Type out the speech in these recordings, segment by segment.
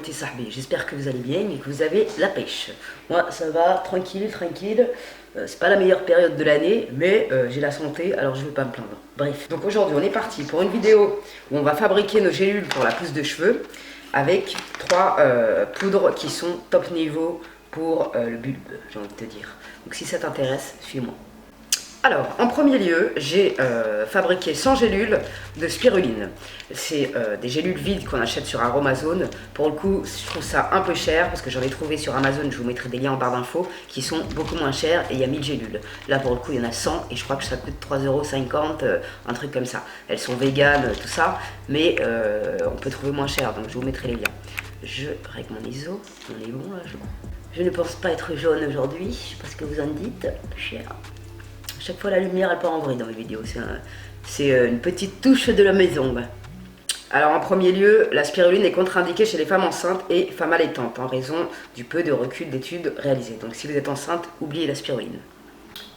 Habibati Sahbi, j'espère que vous allez bien et que vous avez la pêche. Moi ça va, tranquille. C'est pas la meilleure période de l'année, mais j'ai la santé, alors je vais pas me plaindre. Bref, donc aujourd'hui on est parti pour une vidéo où on va fabriquer nos gélules pour la pousse de cheveux avec 3 poudres qui sont top niveau pour le bulbe, j'ai envie de te dire. Donc si ça t'intéresse, suis-moi. Alors, en premier lieu, j'ai fabriqué 100 gélules de spiruline. C'est des gélules vides qu'on achète sur Aromazone. Pour le coup, je trouve ça un peu cher parce que j'en ai trouvé sur Amazon, je vous mettrai des liens en barre d'infos, qui sont beaucoup moins chers et il y a 1000 gélules. Là, pour le coup, il y en a 100 et je crois que ça coûte 3,50 €, un truc comme ça. Elles sont véganes, tout ça, mais on peut trouver moins cher, donc je vous mettrai les liens. Je règle mon ISO, on est bon là, je crois. Je ne pense pas être jaune aujourd'hui, je sais pas ce que vous en dites, cher. Chaque fois la lumière elle part en vrille dans mes vidéos, c'est une petite touche de la maison. Alors en premier lieu, la spiruline est contre-indiquée chez les femmes enceintes et femmes allaitantes en raison du peu de recul d'études réalisées. Donc si vous êtes enceinte, oubliez la spiruline.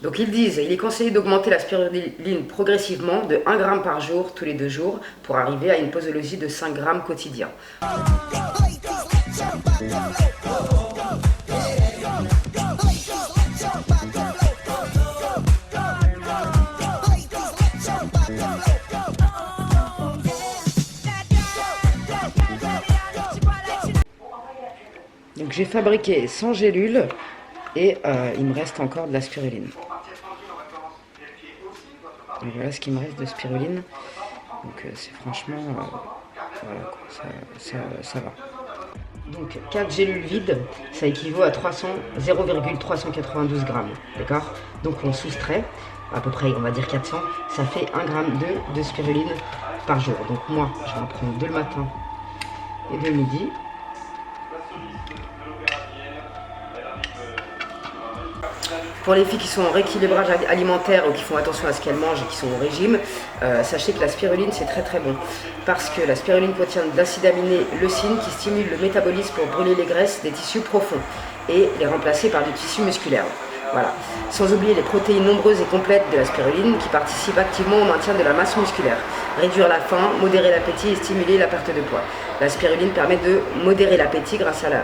Donc ils disent, il est conseillé d'augmenter la spiruline progressivement de 1 g par jour tous les 2 jours pour arriver à une posologie de 5 g quotidien. Donc j'ai fabriqué 100 gélules et il me reste encore de la spiruline. Donc voilà ce qu'il me reste de spiruline. Donc c'est franchement, voilà, ça va. Donc 4 gélules vides, ça équivaut à 0,392 g, d'accord? Donc on soustrait, à peu près on va dire 400, ça fait 1 g de spiruline par jour. Donc moi je vais en prendre 2 le matin et 2 le midi. Pour les filles qui sont en rééquilibrage alimentaire ou qui font attention à ce qu'elles mangent et qui sont au régime, sachez que la spiruline c'est très bon. Parce que la spiruline contient de l'acide aminé leucine qui stimule le métabolisme pour brûler les graisses des tissus profonds et les remplacer par du tissu musculaire. Voilà. Sans oublier les protéines nombreuses et complètes de la spiruline qui participent activement au maintien de la masse musculaire, réduire la faim, modérer l'appétit et stimuler la perte de poids. La spiruline permet de modérer l'appétit grâce à la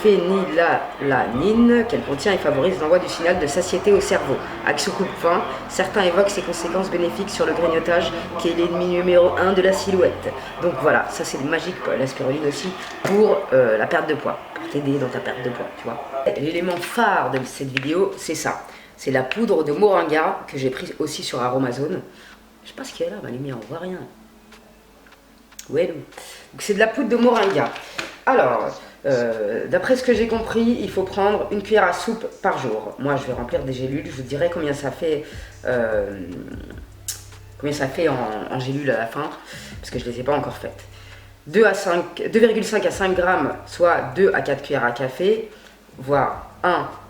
phénylalanine qu'elle contient et favorise l'envoi du signal de satiété au cerveau. Action coupe-faim, certains évoquent ses conséquences bénéfiques sur le grignotage qui est l'ennemi numéro 1 de la silhouette. Donc voilà, ça c'est magique la spiruline aussi pour la perte de poids, pour t'aider dans ta perte de poids, tu vois. L'élément phare de cette vidéo, c'est ça. C'est la poudre de moringa que j'ai prise aussi sur Aromazone. Je sais pas ce qu'il y a là, ma lumière, on voit rien. Ouais, donc c'est de la poudre de moringa. Alors, d'après ce que j'ai compris, il faut prendre 1 cuillère à soupe par jour. Moi, je vais remplir des gélules. Je vous dirai combien ça fait en gélules à la fin, parce que je ne les ai pas encore faites. 2,5 à 5 grammes, soit 2 à 4 cuillères à café, voire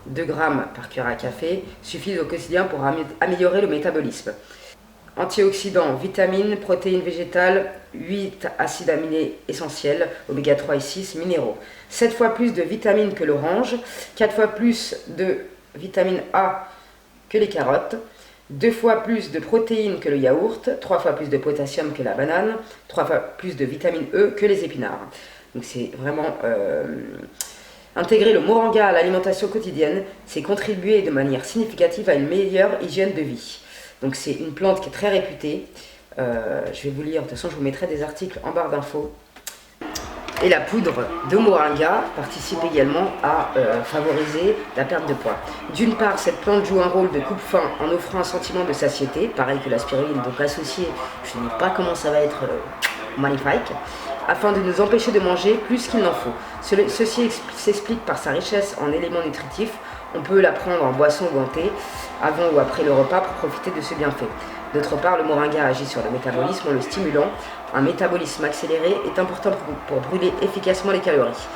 2 grammes par cuillère à café, suffisent au quotidien pour améliorer le métabolisme. Antioxydants, vitamines, protéines végétales, 8 acides aminés essentiels, oméga 3 et 6, minéraux. 7 fois plus de vitamines que l'orange, 4 fois plus de vitamine A que les carottes, 2 fois plus de protéines que le yaourt, 3 fois plus de potassium que la banane, 3 fois plus de vitamine E que les épinards. Donc c'est vraiment... Intégrer le moringa à l'alimentation quotidienne, c'est contribuer de manière significative à une meilleure hygiène de vie. Donc c'est une plante qui est très réputée. Je vais vous lire, de toute façon je vous mettrai des articles en barre d'infos. Et la poudre de moringa participe également à favoriser la perte de poids. D'une part, cette plante joue un rôle de coupe-faim en offrant un sentiment de satiété, pareil que la spiruline, donc associée, je ne sais pas comment ça va être magnifique, afin de nous empêcher de manger plus qu'il n'en faut. Ceci s'explique par sa richesse en éléments nutritifs. On peut la prendre en boisson ou en thé, avant ou après le repas pour profiter de ce bienfait. D'autre part, le moringa agit sur le métabolisme en le stimulant. Un métabolisme accéléré est important pour brûler efficacement les calories.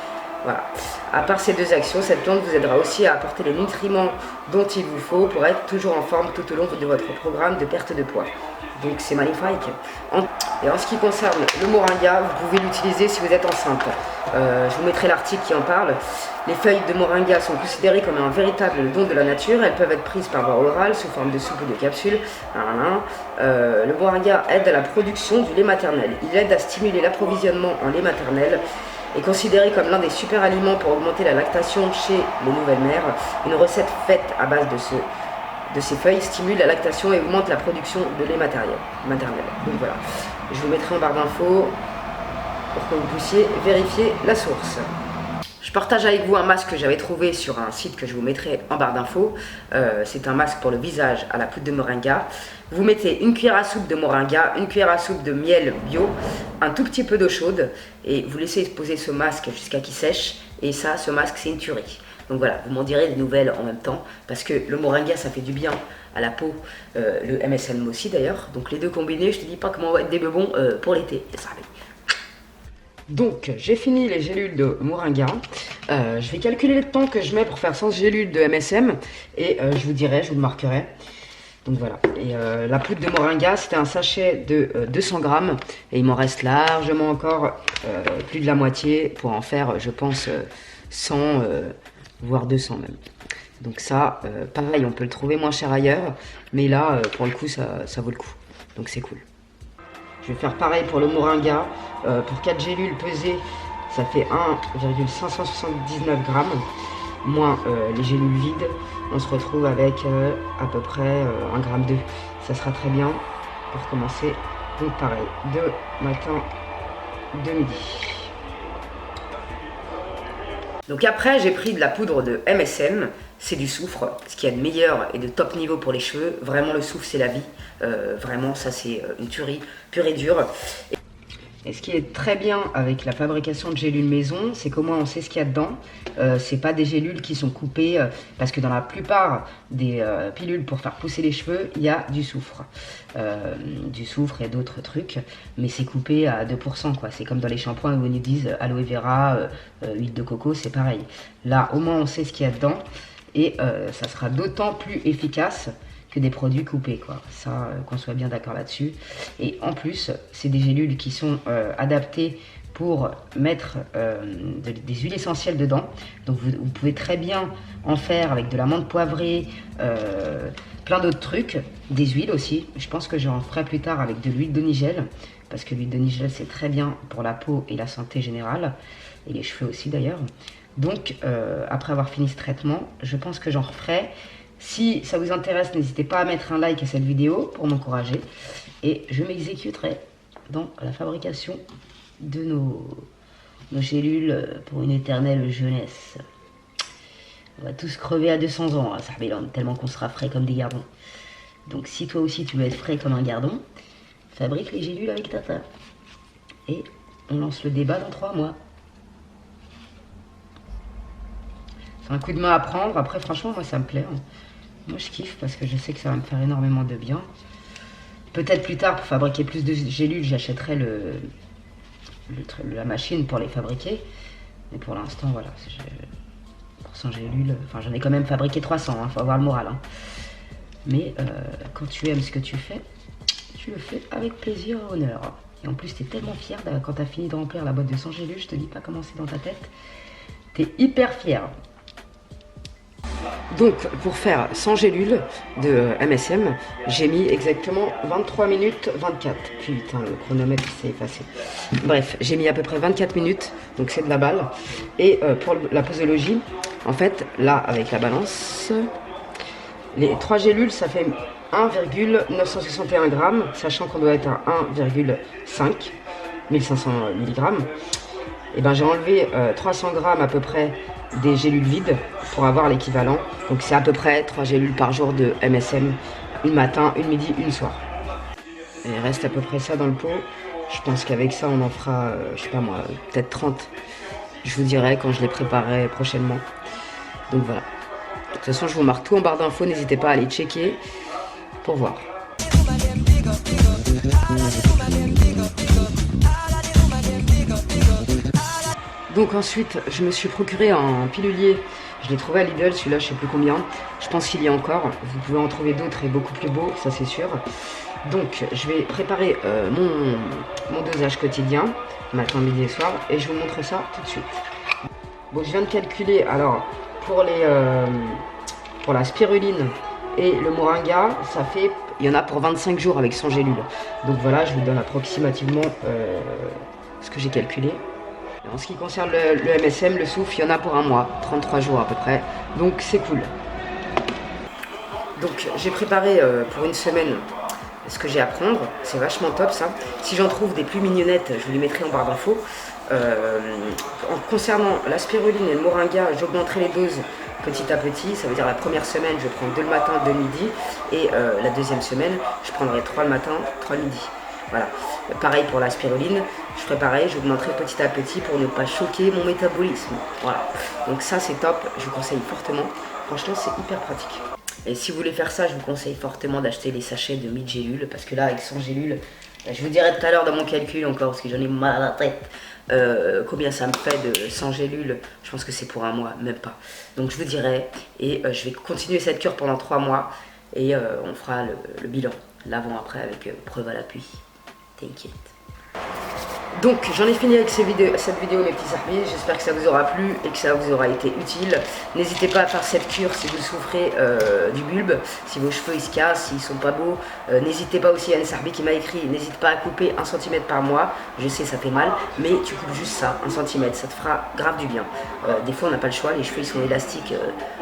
Voilà. À part ces 2 actions, cette plante vous aidera aussi à apporter les nutriments dont il vous faut pour être toujours en forme tout au long de votre programme de perte de poids. Donc c'est magnifique. Et en ce qui concerne le moringa, vous pouvez l'utiliser si vous êtes enceinte. Je vous mettrai l'article qui en parle. Les feuilles de moringa sont considérées comme un véritable don de la nature. Elles peuvent être prises par voie orale sous forme de soupe ou de capsule. Le moringa aide à la production du lait maternel. Il aide à stimuler l'approvisionnement en lait maternel est considéré comme l'un des super aliments pour augmenter la lactation chez les nouvelles mères. Une recette faite à base de ces feuilles stimule la lactation et augmente la production de lait maternel. Donc voilà, je vous mettrai en barre d'infos pour que vous puissiez vérifier la source. Je partage avec vous un masque que j'avais trouvé sur un site que je vous mettrai en barre d'infos. C'est un masque pour le visage à la poudre de moringa. Vous mettez une cuillère à soupe de moringa, une cuillère à soupe de miel bio, un tout petit peu d'eau chaude et vous laissez poser ce masque jusqu'à qu'il sèche. Et ça, ce masque, c'est une tuerie. Donc voilà, vous m'en direz des nouvelles en même temps parce que le moringa, ça fait du bien à la peau, le MSM aussi d'ailleurs. Donc les deux combinés, je te dis pas comment on va être des bebons pour l'été. Ça arrive. Donc j'ai fini les gélules de moringa, je vais calculer le temps que je mets pour faire 100 gélules de MSM et je vous dirai, je vous le marquerai. Donc voilà, et la poudre de moringa c'était un sachet de 200 grammes et il m'en reste largement encore plus de la moitié pour en faire je pense 100 voire 200 même. Donc ça, pareil on peut le trouver moins cher ailleurs, mais là pour le coup ça vaut le coup, donc c'est cool. Je vais faire pareil pour le moringa. Pour 4 gélules pesées, ça fait 1,579 grammes, moins les gélules vides. On se retrouve avec à peu près 1,2 g. Ça sera très bien pour commencer. Donc pareil, de matin, de midi. Donc après, j'ai pris de la poudre de MSM. C'est du soufre, ce qu'il y a de meilleur et de top niveau pour les cheveux. Vraiment, le soufre, c'est la vie. Vraiment, ça, c'est une tuerie pure et dure. Et ce qui est très bien avec la fabrication de gélules maison, c'est qu'au moins on sait ce qu'il y a dedans. C'est pas des gélules qui sont coupées, parce que dans la plupart des pilules pour faire pousser les cheveux, il y a du soufre. Du soufre et d'autres trucs, mais c'est coupé à 2%, quoi. C'est comme dans les shampoings où ils nous disent aloe vera, huile de coco, c'est pareil. Là, au moins on sait ce qu'il y a dedans, et ça sera d'autant plus efficace que des produits coupés, quoi. Ça, qu'on soit bien d'accord là-dessus. Et en plus, c'est des gélules qui sont adaptées pour mettre des huiles essentielles dedans. Donc vous pouvez très bien en faire avec de la menthe poivrée, plein d'autres trucs, des huiles aussi. Je pense que j'en ferai plus tard avec de l'huile de nigel, parce que l'huile de nigel c'est très bien pour la peau et la santé générale, et les cheveux aussi d'ailleurs. Donc après avoir fini ce traitement, je pense que j'en referai. Si ça vous intéresse, n'hésitez pas à mettre un like à cette vidéo pour m'encourager. Et je m'exécuterai dans la fabrication de nos gélules pour une éternelle jeunesse. On va tous crever à 200 ans, ça tellement qu'on sera frais comme des gardons. Donc si toi aussi tu veux être frais comme un gardon, fabrique les gélules avec Tata. Et on lance le débat dans 3 mois. C'est un coup de main à prendre. Après franchement moi ça me plaît. Moi je kiffe parce que je sais que ça va me faire énormément de bien. Peut-être plus tard pour fabriquer plus de gélules j'achèterai la machine pour les fabriquer. Mais pour l'instant voilà, pour 100 gélules, enfin j'en ai quand même fabriqué 300, faut avoir le moral. Mais quand tu aimes ce que tu fais, tu le fais avec plaisir et honneur. Et en plus t'es tellement fier quand t'as fini de remplir la boîte de 100 gélules, je te dis pas comment c'est dans ta tête. T'es hyper fier. Donc pour faire 100 gélules de MSM, j'ai mis exactement 23 minutes 24. Putain, le chronomètre s'est effacé. Bref, j'ai mis à peu près 24 minutes, donc c'est de la balle. Et pour la posologie, en fait, là avec la balance, les 3 gélules ça fait 1,961 grammes, sachant qu'on doit être à 1,5, 1500 mg. Et ben j'ai enlevé 300 grammes à peu près des gélules vides pour avoir l'équivalent. Donc c'est à peu près 3 gélules par jour de MSM, une matin, une midi, une soir. Et il reste à peu près ça dans le pot. Je pense qu'avec ça on en fera, je sais pas moi, peut-être 30. Je vous dirai quand je les préparerai prochainement. Donc voilà. De toute façon je vous marque tout en barre d'infos, n'hésitez pas à aller checker pour voir. Donc ensuite, je me suis procuré un pilulier. Je l'ai trouvé à Lidl, celui-là, je sais plus combien. Je pense qu'il y a encore. Vous pouvez en trouver d'autres et beaucoup plus beaux, ça c'est sûr. Donc, je vais préparer mon dosage quotidien, matin, midi et soir, et je vous montre ça tout de suite. Bon, je viens de calculer. Alors, pour la spiruline et le moringa, ça fait, il y en a pour 25 jours avec 100 gélules. Donc voilà, je vous donne approximativement ce que j'ai calculé. En ce qui concerne le MSM, le souffle, il y en a pour un mois, 33 jours à peu près, donc c'est cool. Donc j'ai préparé pour une semaine ce que j'ai à prendre, c'est vachement top ça. Si j'en trouve des plus mignonnettes, je vous les mettrai en barre d'infos. Concernant la spiruline et le moringa, j'augmenterai les doses petit à petit. Ça veut dire la première semaine, je prends 2 le matin, 2 le midi. Et la deuxième semaine, je prendrai 3 le matin, 3 le midi. Voilà. Pareil pour la spiruline, je ferai pareil, j'augmenterai petit à petit pour ne pas choquer mon métabolisme. Voilà. Donc ça c'est top, je vous conseille fortement. Franchement c'est hyper pratique. Et si vous voulez faire ça, je vous conseille fortement d'acheter les sachets de 1000 gélules. Parce que là, avec 100 gélules, je vous dirai tout à l'heure dans mon calcul encore, parce que j'en ai mal à la tête, combien ça me fait de 100 gélules. Je pense que c'est pour un mois, même pas. Donc je vous dirai. Et je vais continuer cette cure pendant 3 mois. Et on fera le bilan, l'avant-après, avec preuve à l'appui. T'inquiète. Donc j'en ai fini avec cette vidéo mes petits serpillers, j'espère que ça vous aura plu et que ça vous aura été utile. N'hésitez pas à faire cette cure si vous souffrez du bulbe, si vos cheveux ils se cassent, s'ils sont pas beaux. N'hésitez pas aussi, à une Sarbi qui m'a écrit, n'hésite pas à couper 1 cm par mois, je sais ça fait mal, mais tu coupes juste ça, 1 cm, ça te fera grave du bien. Des fois on n'a pas le choix, les cheveux ils sont élastiques,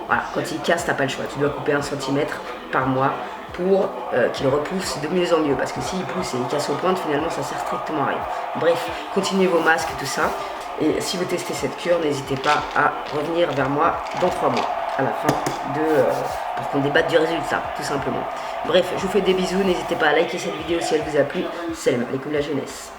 voilà, quand ils cassent t'as pas le choix, tu dois couper 1 cm par mois pour qu'il repousse de mieux en mieux, parce que s'il pousse et il casse aux pointes, finalement ça sert strictement à rien. Bref, continuez vos masques, tout ça, et si vous testez cette cure, n'hésitez pas à revenir vers moi dans 3 mois, à la fin pour qu'on débatte du résultat, tout simplement. Bref, je vous fais des bisous, n'hésitez pas à liker cette vidéo si elle vous a plu. Salam alaikum la jeunesse.